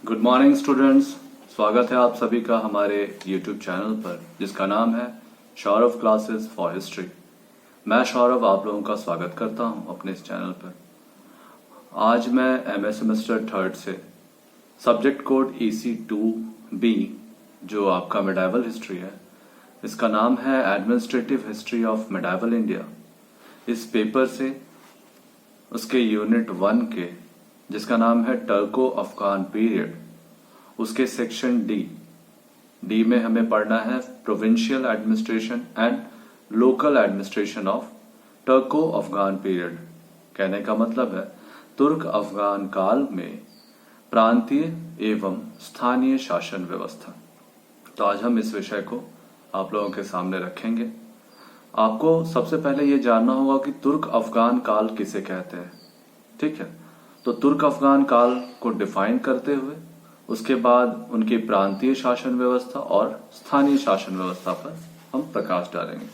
Good morning students. स्वागत है आप सभी का हमारे YouTube चैनल पर जिसका नाम है सौरभ क्लासेस फॉर हिस्ट्री। मैं सौरभ आप लोगों का स्वागत करता हूं अपने इस चैनल पर। आज मैं एमए सेमेस्टर थर्ड से सब्जेक्ट कोड EC2B जो आपका मेडाइवल हिस्ट्री है, इसका नाम है administrative history of medieval India. इस पेपर से उसके यूनिट 1 के जिसका नाम है टर्को अफगान पीरियड, उसके सेक्शन डी में हमें पढ़ना है provincial administration and local administration of Turko Afghan period. कहने का मतलब है तुर्क अफगान काल में प्रांतीय एवं स्थानीय शासन व्यवस्था। तो आज हम इस विषय को आप लोगों के सामने रखेंगे। आपको सबसे पहले ये जानना होगा कि तुर्क अफगान काल किसे कहते हैं। ठीक है, तो तुर्क अफगान काल को डिफाइन करते हुए उसके बाद उनकी प्रांतीय शासन व्यवस्था और स्थानीय शासन व्यवस्था पर हम प्रकाश डालेंगे।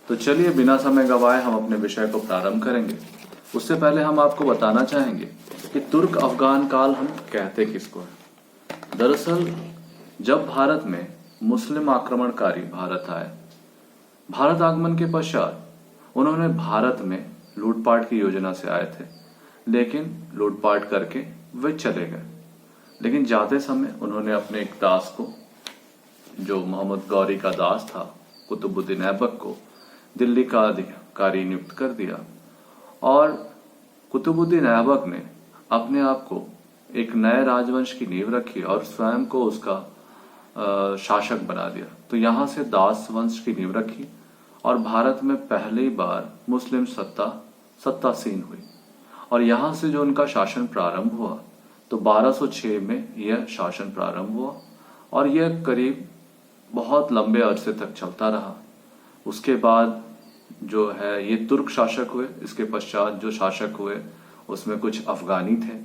तो चलिए बिना समय गवाए हम अपने विषय को प्रारंभ करेंगे। उससे पहले हम आपको बताना चाहेंगे कि तुर्क अफगान काल हम कहते किसको है। दरअसल जब भारत में मुस्लिम आक्रमणकारी भारत आए, भारत आगमन के पश्चात उन्होंने भारत में लूटपाट की योजना से आए थे, लेकिन लूटपाट करके वे चले गए। लेकिन जाते समय उन्होंने अपने एक दास को, जो मोहम्मद गौरी का दास था, कुतुबुद्दीन ऐबक को दिल्ली का अधिकारी नियुक्त कर दिया और कुतुबुद्दीन ऐबक ने अपने आप को एक नए राजवंश की नींव रखी और स्वयं को उसका शासक बना दिया। तो यहां से दास वंश की नींव रखी और भारत में पहली बार मुस्लिम सत्तासीन हुई। और यहां से जो उनका शासन प्रारंभ हुआ, तो 1206 में यह शासन प्रारंभ हुआ और यह करीब बहुत लंबे अरसे तक चलता रहा। उसके बाद जो है ये तुर्क शासक हुए। इसके पश्चात जो शासक हुए उसमें कुछ अफगानी थे।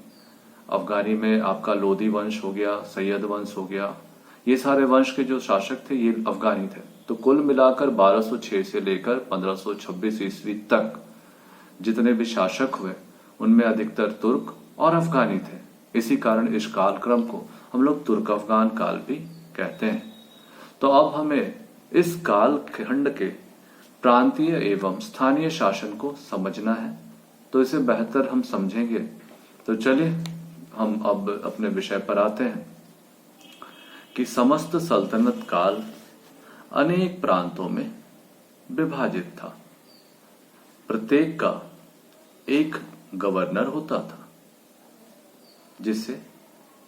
अफगानी में आपका लोदी वंश हो गया, सैयद वंश हो गया, ये सारे वंश के जो शासक थे ये अफगानी थे। तो कुल मिलाकर 1206 से लेकर 1526 ईस्वी तक जितने भी शासक हुए उनमें अधिकतर तुर्क और अफगानी थे। इसी कारण इस कालक्रम को हम लोग तुर्क अफगान काल भी कहते हैं। तो अब हमें इस काल खंड के प्रांतीय एवं स्थानीय शासन को समझना है, तो इसे बेहतर हम समझेंगे। तो चलिए हम अब अपने विषय पर आते हैं कि समस्त सल्तनत काल अनेक प्रांतों में विभाजित था। प्रत्येक का एक गवर्नर होता था जिसे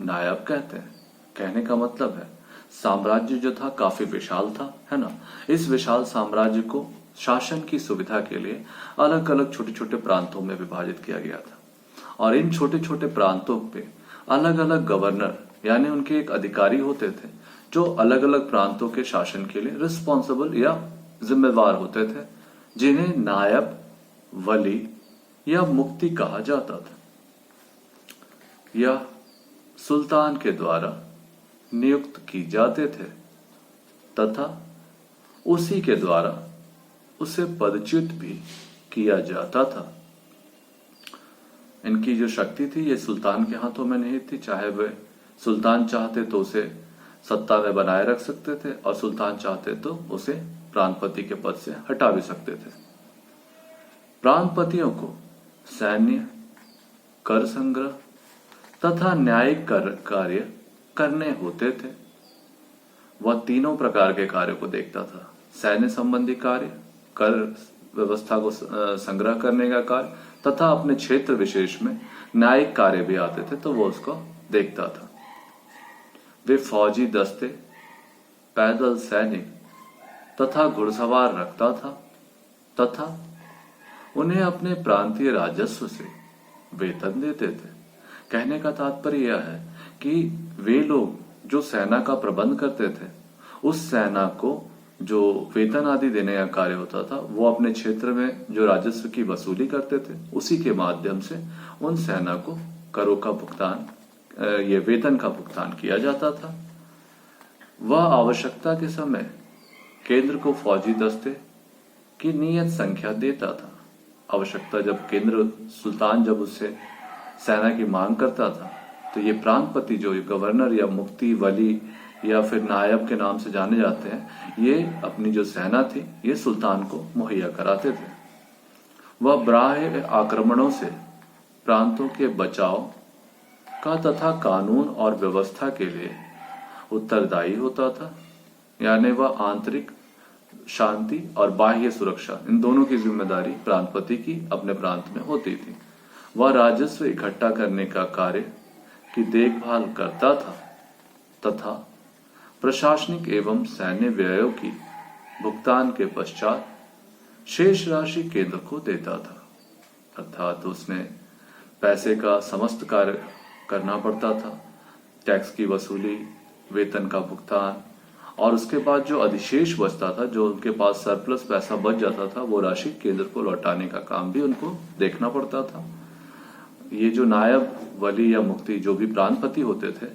नायब कहते हैं। कहने का मतलब है साम्राज्य जो था काफी विशाल था, है ना। इस विशाल साम्राज्य को शासन की सुविधा के लिए अलग अलग छोटे छोटे प्रांतों में विभाजित किया गया था और इन छोटे छोटे प्रांतों पे अलग अलग गवर्नर यानी उनके एक अधिकारी होते थे जो अलग अलग प्रांतों के शासन के लिए रिस्पॉन्सिबल या जिम्मेवार होते थे, जिन्हें नायब, वली या मुफ्ती कहा जाता था। यह सुल्तान के द्वारा नियुक्त की जाते थे तथा उसी के द्वारा उसे पदच्युत भी किया जाता था। इनकी जो शक्ति थी ये सुल्तान के हाथों में नहीं थी। चाहे वे सुल्तान चाहते तो उसे सत्ता में बनाए रख सकते थे और सुल्तान चाहते तो उसे प्रांतपति के पद से हटा भी सकते थे। प्रांतपतियों को सैन्य, कर संग्रह तथा न्यायिक कार्य करने होते थे। वह तीनों प्रकार के कार्यों को देखता था: सैन्य संबंधी कार्य, कर व्यवस्था को संग्रह करने का कार्य तथा अपने क्षेत्र विशेष में न्यायिक कार्य भी आते थे तो वो उसको देखता था। वे फौजी दस्ते, पैदल सैनिक तथा घुड़सवार रखता था तथा उन्हें अपने प्रांतीय राजस्व से वेतन देते थे। कहने का तात्पर्य यह है कि वे लोग जो सेना का प्रबंध करते थे, उस सेना को जो वेतन आदि देने का कार्य होता था वो अपने क्षेत्र में जो राजस्व की वसूली करते थे उसी के माध्यम से उन सेना को करों का भुगतान, ये वेतन का भुगतान किया जाता था। वह आवश्यकता के समय केंद्र को फौजी दस्ते की नियत संख्या देता था। आवश्यकता जब केंद्र सुल्तान जब उससे सेना की मांग करता था तो ये प्रांतपति जो गवर्नर या मुफ्ती, वली या फिर नायब के नाम से जाने जाते हैं, ये अपनी जो सेना थी ये सुल्तान को मुहैया कराते थे। वह बाह्य आक्रमणों से प्रांतों के बचाव का तथा कानून और व्यवस्था के लिए उत्तरदायी होता था। यानी वह आंतरिक शांति और बाह्य सुरक्षा, इन दोनों की जिम्मेदारी प्रांतपति की अपने प्रांत में होती थी। वह राजस्व इकट्ठा करने का कार्य की देखभाल करता था तथा प्रशासनिक एवं सैन्य व्ययों की भुगतान के पश्चात शेष राशि केंद्र को देता था। अर्थात उसने पैसे का समस्त कार्य करना पड़ता था, टैक्स की वसूली, वेतन का भुगतान, और उसके बाद जो अधिशेष बचता था, जो उनके पास सरप्लस पैसा बच जाता था, वो राशि केंद्र को लौटाने का काम भी उनको देखना पड़ता था। ये जो नायब, वली या मुफ्ती जो भी प्रांतपति होते थे,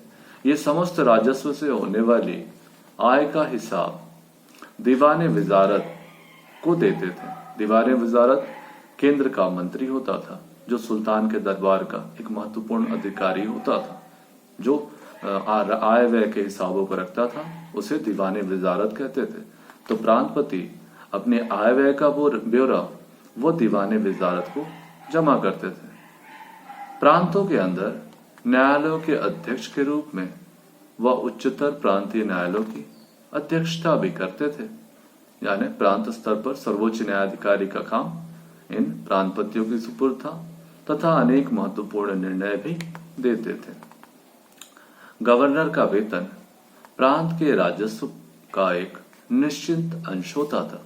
ये समस्त राजस्व से होने वाली आय का हिसाब दीवाने विजारत को देते थे। दीवाने विजारत केंद्र का मंत्री होता था, जो सुल्तान के दरबार का एक महत्वपूर्ण अधिकारी होता था, जो आय व्यय के हिसाबों को रखता था, उसे दीवाने विजारत कहते थे। तो प्रांतपति अपने आय व्यय का ब्यौरा वो दीवाने विजारत को जमा करते थे। प्रांतों के अंदर न्यायालयों के अध्यक्ष के रूप में वह उच्चतर प्रांतीय न्यायालयों की अध्यक्षता भी करते थे। यानी प्रांत स्तर पर सर्वोच्च न्यायाधिकारी का काम इन प्रांतपतियों की सुपुर्द था तथा अनेक महत्वपूर्ण निर्णय भी देते थे। गवर्नर का वेतन प्रांत के राजस्व का एक निश्चित अंश होता था।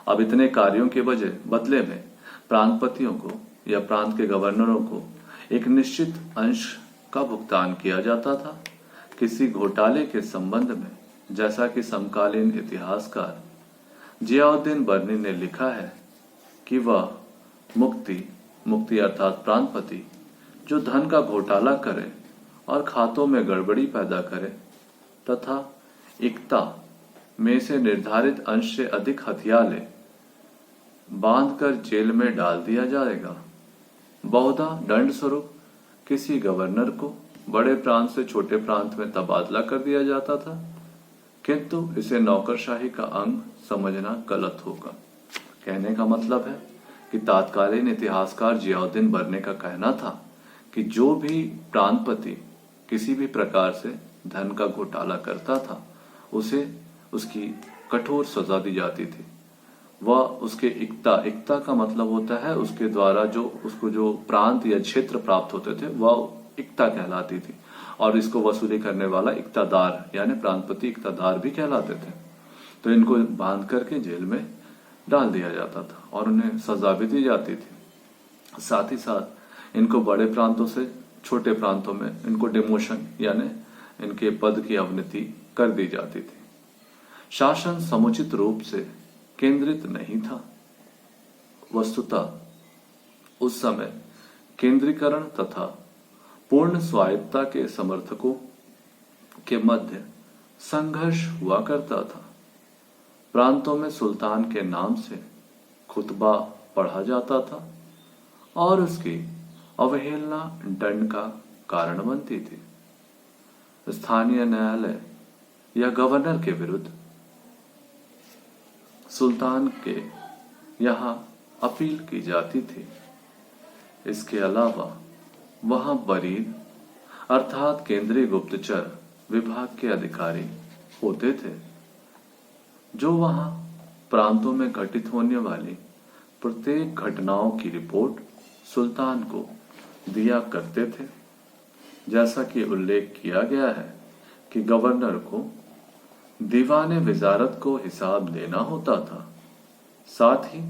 अब इतने कार्यों के बदले में प्रांतपतियों को या प्रांत के गवर्नरों को एक निश्चित अंश का भुगतान किया जाता था। किसी घोटाले के संबंध में, जैसा कि समकालीन इतिहासकार जियाउद्दीन बर्नी ने लिखा है कि वह मुक्ति अर्थात प्रांतपति जो धन का घोटाला करे और खातों में गड़बड़ी पैदा करे तथा इक्ता में से निर्धारित अंश से अधिक हथिया ले, बांधकर जेल में डाल दिया जाएगा। बहुधा दंड स्वरूप किसी गवर्नर को बड़े प्रांत से छोटे प्रांत में तबादला कर दिया जाता था, किंतु इसे नौकरशाही का अंग समझना गलत होगा। कहने का मतलब है कि तात्कालीन इतिहासकार जियाउद्दीन बर्ने का कहना था कि जो भी प्रांतपति किसी भी प्रकार से धन का घोटाला करता था, उसे उसकी कठोर सजा दी जाती थी। वह उसके इक्ता का मतलब होता है उसके द्वारा उसको जो प्रांत या क्षेत्र प्राप्त होते थे, वह इक्ता कहलाती थी, और इसको वसूली करने वाला इक्तादार यानी प्रांतपति इक्तादार भी कहलाते थे। तो इनको बांध करके जेल में डाल दिया जाता था और उन्हें सजा भी दी जाती थी। साथ ही साथ इनको बड़े प्रांतों से छोटे प्रांतों में इनको डिमोशन यानी इनके पद की अवनति कर दी जाती थी। शासन समुचित रूप से केंद्रित नहीं था। वस्तुतः उस समय केंद्रीकरण तथा पूर्ण स्वायत्तता के समर्थकों के मध्य संघर्ष हुआ करता था। प्रांतों में सुल्तान के नाम से खुतबा पढ़ा जाता था और उसकी अवहेलना दंड का कारण बनती थी। स्थानीय न्यायालय या गवर्नर के विरुद्ध सुल्तान के यहाँ अपील की जाती थी। इसके अलावा वहां बरीद अर्थात केंद्रीय गुप्तचर विभाग के अधिकारी होते थे, जो वहां प्रांतों में घटित होने वाली प्रत्येक घटनाओं की रिपोर्ट सुल्तान को दिया करते थे। जैसा कि उल्लेख किया गया है कि गवर्नर को दीवाने विजारत को हिसाब देना होता था, साथ ही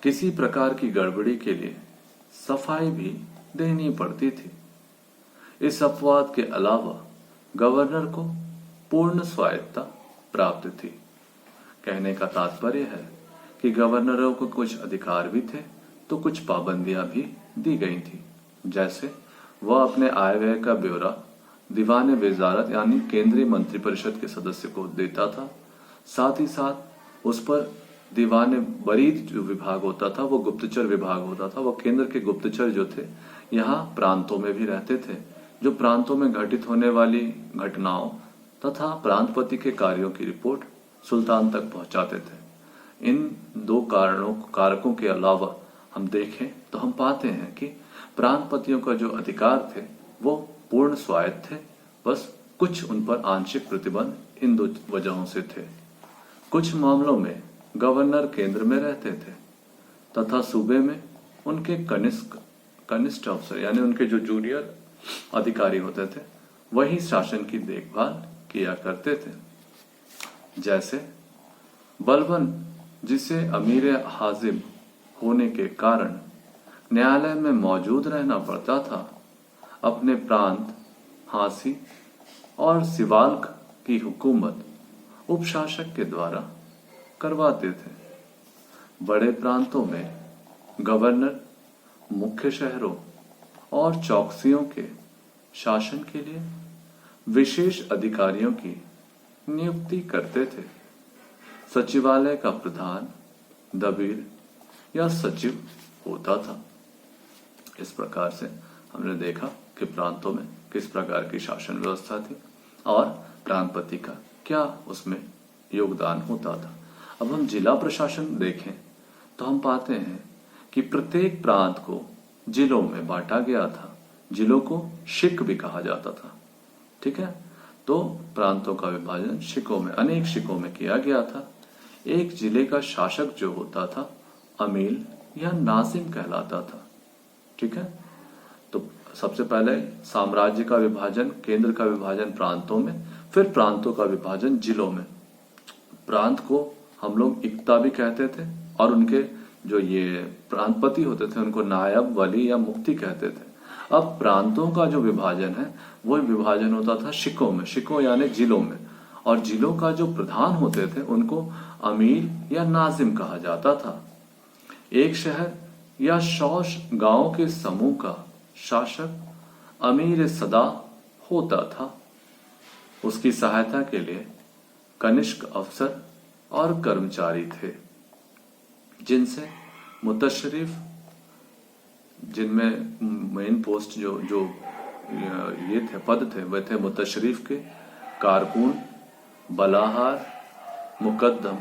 किसी प्रकार की गड़बड़ी के लिए सफाई भी देनी पड़ती थी। इस अपवाद के अलावा गवर्नर को पूर्ण स्वायत्तता प्राप्त थी। कहने का तात्पर्य है कि गवर्नरों को कुछ अधिकार भी थे तो कुछ पाबंदियां भी दी गई थी। जैसे वह अपने आय व्यय का ब्यौरा दीवाने वजारत यानी केंद्रीय मंत्रिपरिषद के सदस्य को देता था, साथ ही साथ उस पर दीवाने बरीद जो विभाग होता था वो गुप्तचर विभाग होता था। वो केंद्र के गुप्तचर जो थे यहाँ प्रांतों में भी रहते थे, जो प्रांतों में घटित होने वाली घटनाओं तथा प्रांतपति के कार्यों की रिपोर्ट सुल्तान तक पहुंचाते थे। इन दो कारकों के अलावा हम देखें तो हम पाते हैं कि प्रांतपतियों का जो अधिकार थे वो पूर्ण स्वायत्त थे, बस कुछ उन पर आंशिक प्रतिबंध इन दो वजहों से थे। कुछ मामलों में गवर्नर केंद्र में रहते थे तथा सूबे में उनके कनिष्ठ अफसर यानी उनके जो जूनियर अधिकारी होते थे वही शासन की देखभाल किया करते थे। जैसे बलबन, जिसे अमीर हाजिम होने के कारण न्यायालय में मौजूद रहना पड़ता था, अपने प्रांत हांसी और सिवाल्क की हुकूमत उपशासक के द्वारा करवाते थे। बड़े प्रांतों में गवर्नर मुख्य शहरों और चौकसियों के शासन के लिए विशेष अधिकारियों की नियुक्ति करते थे। सचिवालय का प्रधान दबीर या सचिव होता था। इस प्रकार से हमने देखा कि प्रांतों में किस प्रकार की शासन व्यवस्था थी और प्रांतपति का क्या उसमें योगदान होता था। अब हम जिला प्रशासन देखें तो हम पाते हैं कि प्रत्येक प्रांत को जिलों में बांटा गया था। जिलों को शिक भी कहा जाता था। ठीक है, तो प्रांतों का विभाजन शिकों में, अनेक शिकों में किया गया था। एक जिले का शासक जो होता था अमील या नाजिम कहलाता था। ठीक है, तो सबसे पहले साम्राज्य का विभाजन, केंद्र का विभाजन प्रांतों में, फिर प्रांतों का विभाजन जिलों में। प्रांत को हम लोग इक्ता भी कहते थे और उनके जो ये प्रांतपति होते थे उनको नायब, वली या मुफ्ती कहते थे। अब प्रांतों का जो विभाजन है वो विभाजन होता था शिकों में, शिकों यानी जिलों में, और जिलों का जो प्रधान होते थे उनको अमीर या नाजिम कहा जाता था। एक शहर या 100 गांवों के समूह का शासक अमीर सदा होता था। उसकी सहायता के लिए कनिष्ठ अफसर और कर्मचारी थे, जिनसे मुतशरीफ, जिनमें मेन पोस्ट जो ये थे, पद थे, वे थे मुतशरीफ के कारकुन, बलाहार, मुकद्दम,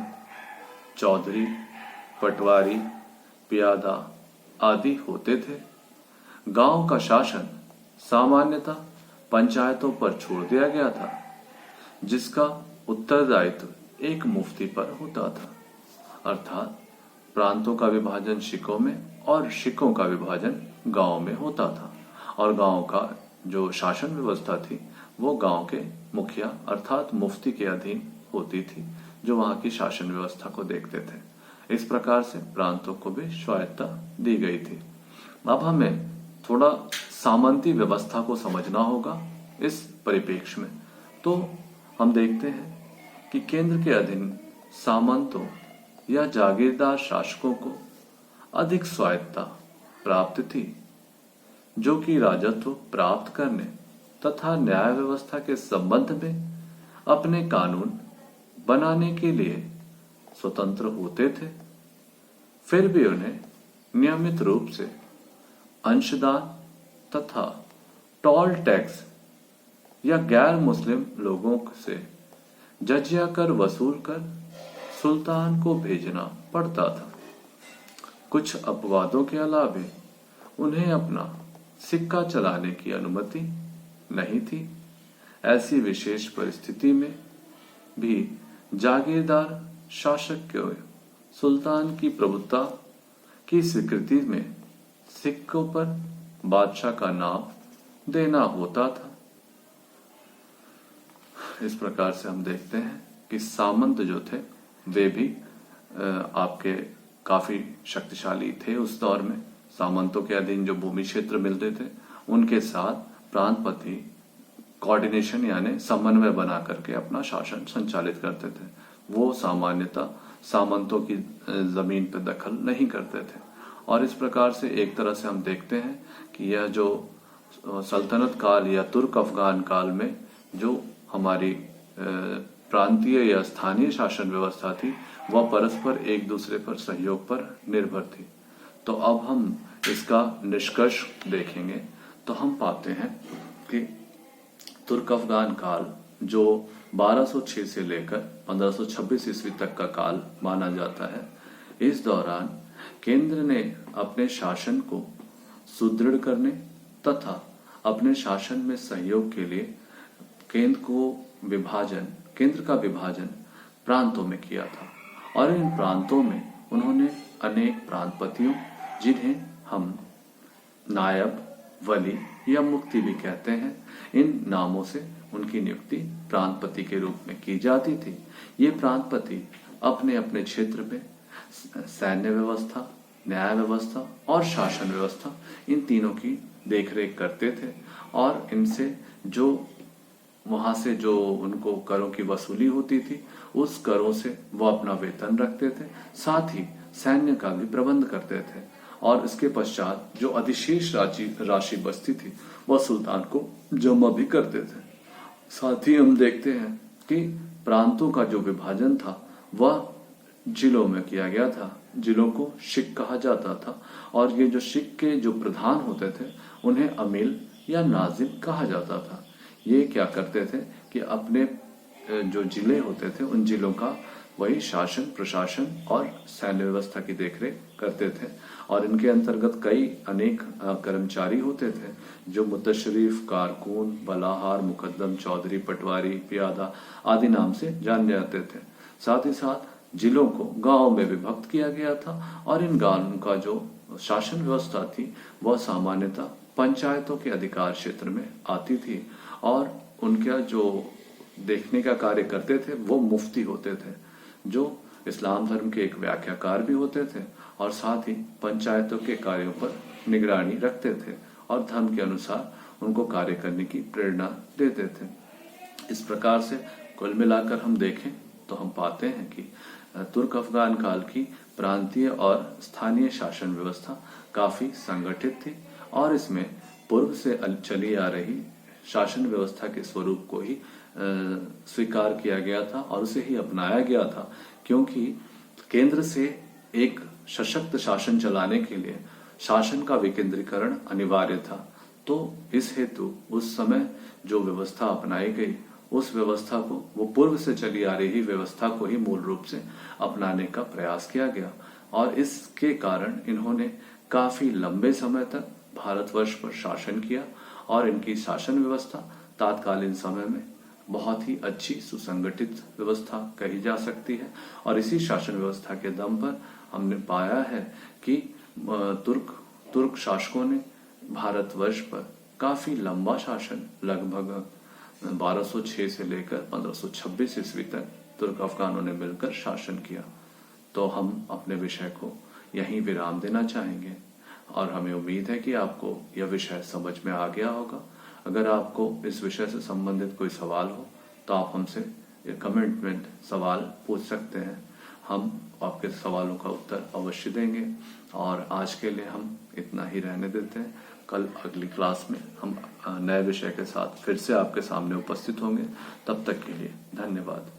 चौधरी, पटवारी, पियादा आदि होते थे। गांव का शासन सामान्यतः पंचायतों पर छोड़ दिया गया था, जिसका उत्तरदायित्व एक मुफ्ती पर होता था। अर्थात प्रांतों का विभाजन शिकों में और शिकों का विभाजन गांव में होता था, और गांव का जो शासन व्यवस्था थी वो गांव के मुखिया अर्थात मुफ्ती के अधीन होती थी, जो वहां की शासन व्यवस्था को देखते थे। इस प्रकार से प्रांतों को भी स्वायत्तता दी गई थी। अब हमें थोड़ा सामंती व्यवस्था को समझना होगा इस परिप्रेक्ष्य में। तो हम देखते हैं कि केंद्र के अधीन सामंतों या जागीरदार शासकों को अधिक स्वायत्तता प्राप्त थी, जो कि राजस्व प्राप्त करने तथा न्याय व्यवस्था के संबंध में अपने कानून बनाने के लिए स्वतंत्र होते थे। फिर भी उन्हें नियमित रूप से अंशदान तथा टोल टैक्स या गैर मुस्लिम लोगों से जजिया कर वसूल कर सुल्तान को भेजना पड़ता था। कुछ अपवादों के अलावे उन्हें अपना सिक्का चलाने की अनुमति नहीं थी। ऐसी विशेष परिस्थिति में भी जागीरदार शासक को सुल्तान की प्रभुता की स्वीकृति में सिक्कों पर बादशाह का नाम देना होता था। इस प्रकार से हम देखते हैं कि सामंत जो थे वे भी आपके काफी शक्तिशाली थे उस दौर में। सामंतों के अधीन जो भूमि क्षेत्र मिलते थे उनके साथ प्रांतपति कोऑर्डिनेशन यानी समन्वय बना करके अपना शासन संचालित करते थे। वो सामान्यतः सामंतों की जमीन पर दखल नहीं करते थे। और इस प्रकार से एक तरह से हम देखते हैं कि यह जो सल्तनत काल या तुर्क अफगान काल में जो हमारी प्रांतीय या स्थानीय शासन व्यवस्था थी वह परस्पर एक दूसरे पर सहयोग पर निर्भर थी। तो अब हम इसका निष्कर्ष देखेंगे तो हम पाते हैं कि तुर्क अफगान काल जो 1206 से लेकर 1526 ईस्वी तक का काल माना जाता है, इस दौरान केंद्र ने अपने शासन को सुदृढ़ करने तथा अपने शासन में सहयोग के लिए केंद्र का विभाजन प्रांतों में किया था और इन प्रांतों में उन्होंने अनेक प्रांतपतियों, जिन्हें हम नायब, वली या मुफ्ती भी कहते हैं, इन नामों से उनकी नियुक्ति प्रांतपति के रूप में की जाती थी। ये प्रांतपति अपने अपने क्षेत्र में सैन्य व्यवस्था, न्याय व्यवस्था और शासन व्यवस्था, इन तीनों की देखरेख करते थे और इनसे जो वहां से जो उनको करों की वसूली होती थी, उस करों से वो अपना वेतन रखते थे, साथ ही सैन्य का भी प्रबंध करते थे और इसके पश्चात जो अधिशेष राशि बचती थी वह सुल्तान को जमा भी करते थे। साथ ही हम देखते हैं कि प्रांतों का जो विभाजन था वह जिलों में किया गया था। जिलों को शिक कहा जाता था और ये जो शिक के जो प्रधान होते थे उन्हें अमील या नाजिम कहा जाता था। ये क्या करते थे कि अपने जो जिले होते थे उन जिलों का वही शासन, प्रशासन और सैन्य व्यवस्था की देखरेख करते थे और इनके अंतर्गत कई अनेक कर्मचारी होते थे जो मुतशरीफ, कारकून, बलाहार, मुकद्दम, चौधरी, पटवारी, पियादा आदि नाम से जाने जाते थे। साथ ही साथ जिलों को गांव में विभक्त किया गया था और इन गांवों का जो शासन व्यवस्था थी वह सामान्यतः पंचायतों के अधिकार क्षेत्र में आती थी और उनका जो देखने का कार्य करते थे वो मुफ्ती होते थे, जो इस्लाम धर्म के एक व्याख्याकार भी होते थे और साथ ही पंचायतों के कार्यों पर निगरानी रखते थे और धर्म के अनुसार उनको कार्य करने की प्रेरणा देते थे। इस प्रकार से कुल मिलाकर हम देखें तो हम पाते हैं कि तुर्क अफगान काल की प्रांतीय और स्थानीय शासन व्यवस्था काफी संगठित थी और इसमें पूर्व से चली आ रही शासन व्यवस्था के स्वरूप को ही स्वीकार किया गया था और उसे ही अपनाया गया था, क्योंकि केंद्र से एक सशक्त शासन चलाने के लिए शासन का विकेंद्रीकरण अनिवार्य था। तो इस हेतु उस समय जो व्यवस्था अपनाई गई उस व्यवस्था को, वो पूर्व से चली आ रही व्यवस्था को ही मूल रूप से अपनाने का प्रयास किया गया और इसके कारण इन्होंने काफी लंबे समय तक भारतवर्ष पर शासन किया और इनकी शासन व्यवस्था तात्कालीन समय में बहुत ही अच्छी सुसंगठित व्यवस्था कही जा सकती है और इसी शासन व्यवस्था के दम पर हमने पाया है कि तुर्क शासकों ने भारतवर्ष पर काफी लंबा शासन, लगभग 1206 से लेकर 1526 ईस्वी तक तुर्क अफगानों ने मिलकर शासन किया। तो हम अपने विषय को यहीं विराम देना चाहेंगे और हमें उम्मीद है कि आपको यह विषय समझ में आ गया होगा। अगर आपको इस विषय से संबंधित कोई सवाल हो तो आप हमसे कमेंट में सवाल पूछ सकते हैं, हम आपके सवालों का उत्तर अवश्य देंगे। और आज के लिए हम इतना ही रहने देते हैं। कल अगली क्लास में हम नए विषय के साथ फिर से आपके सामने उपस्थित होंगे। तब तक के लिए धन्यवाद।